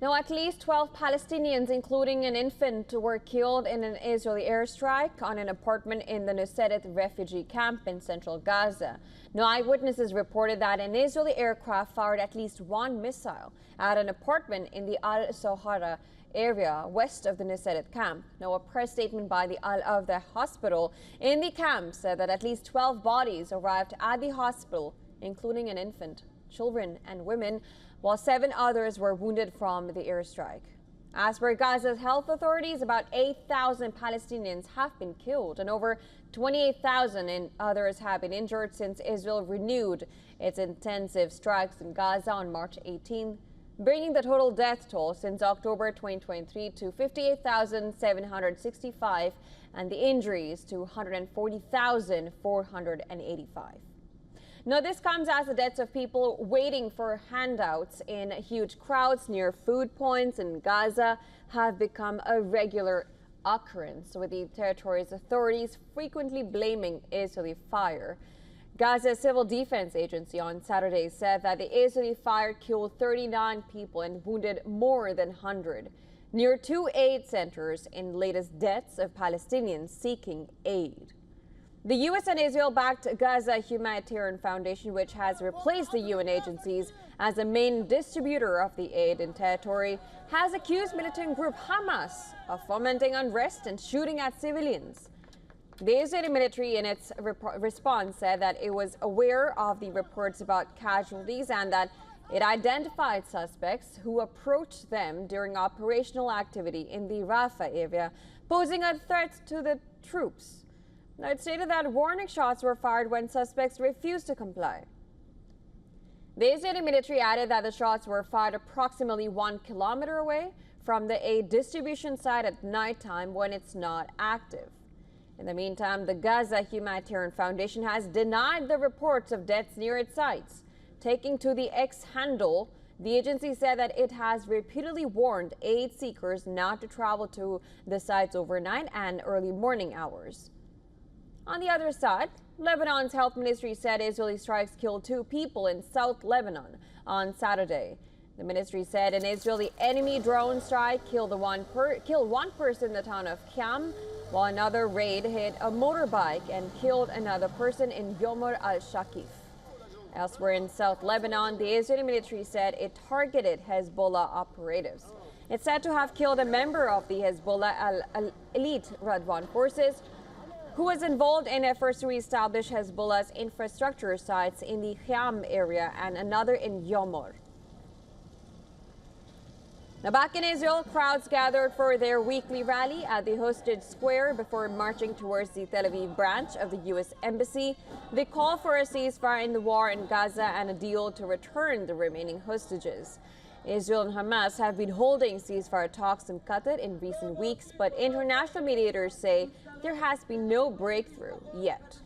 Now, at least 12 Palestinians, including an infant, were killed in an Israeli airstrike on an apartment in the Nuseirat Refugee camp in central Gaza. Now, eyewitnesses reported that an Israeli aircraft fired at least one missile at an apartment in the Al-Sahara area west of the Nuseirat camp. Now, a press statement by the Al-Awda hospital in the camp said that at least 12 bodies arrived at the hospital, including an infant, children and women, while 7 others were wounded from the airstrike. As per Gaza's health authorities, about 8,000 Palestinians have been killed and over 28,000 others have been injured since Israel renewed its intensive strikes in Gaza on March 18, bringing the total death toll since October 2023 to 58,765 and the injuries to 140,485. Now, this comes as the deaths of people waiting for handouts in huge crowds near food points in Gaza have become a regular occurrence, with the territory's authorities frequently blaming Israeli fire. Gaza's Civil Defense Agency on Saturday said that the Israeli fire killed 39 people and wounded more than 100 near 2 aid centers in latest deaths of Palestinians seeking aid. The U.S. and Israel-backed Gaza Humanitarian Foundation, which has replaced the UN agencies as the main distributor of the aid in territory, has accused militant group Hamas of fomenting unrest and shooting at civilians. The Israeli military, in its response, said that it was aware of the reports about casualties and that it identified suspects who approached them during operational activity in the Rafah area, posing a threat to the troops. Now, it stated that warning shots were fired when suspects refused to comply. The Israeli military added that the shots were fired approximately 1 kilometer away from the aid distribution site at nighttime when it's not active. In the meantime, the Gaza Humanitarian Foundation has denied the reports of deaths near its sites. Taking to the X handle, the agency said that it has repeatedly warned aid seekers not to travel to the sites overnight and early morning hours. On the other side, Lebanon's health ministry said Israeli strikes killed 2 people in South Lebanon on Saturday. The ministry said an Israeli enemy drone strike killed one person in the town of Kham, while another raid hit a motorbike and killed another person in Yomor al-Shakif. Elsewhere in South Lebanon, the Israeli military said it targeted Hezbollah operatives. It's said to have killed a member of the Hezbollah elite Radwan forces, who was involved in efforts to reestablish Hezbollah's infrastructure sites in the Kham area and another in Yomor. Now, back in Israel, crowds gathered for their weekly rally at the hostage square before marching towards the Tel Aviv branch of the U.S. Embassy. They call for a ceasefire in the war in Gaza and a deal to return the remaining hostages. Israel and Hamas have been holding ceasefire talks in Qatar in recent weeks, but international mediators say there has been no breakthrough yet.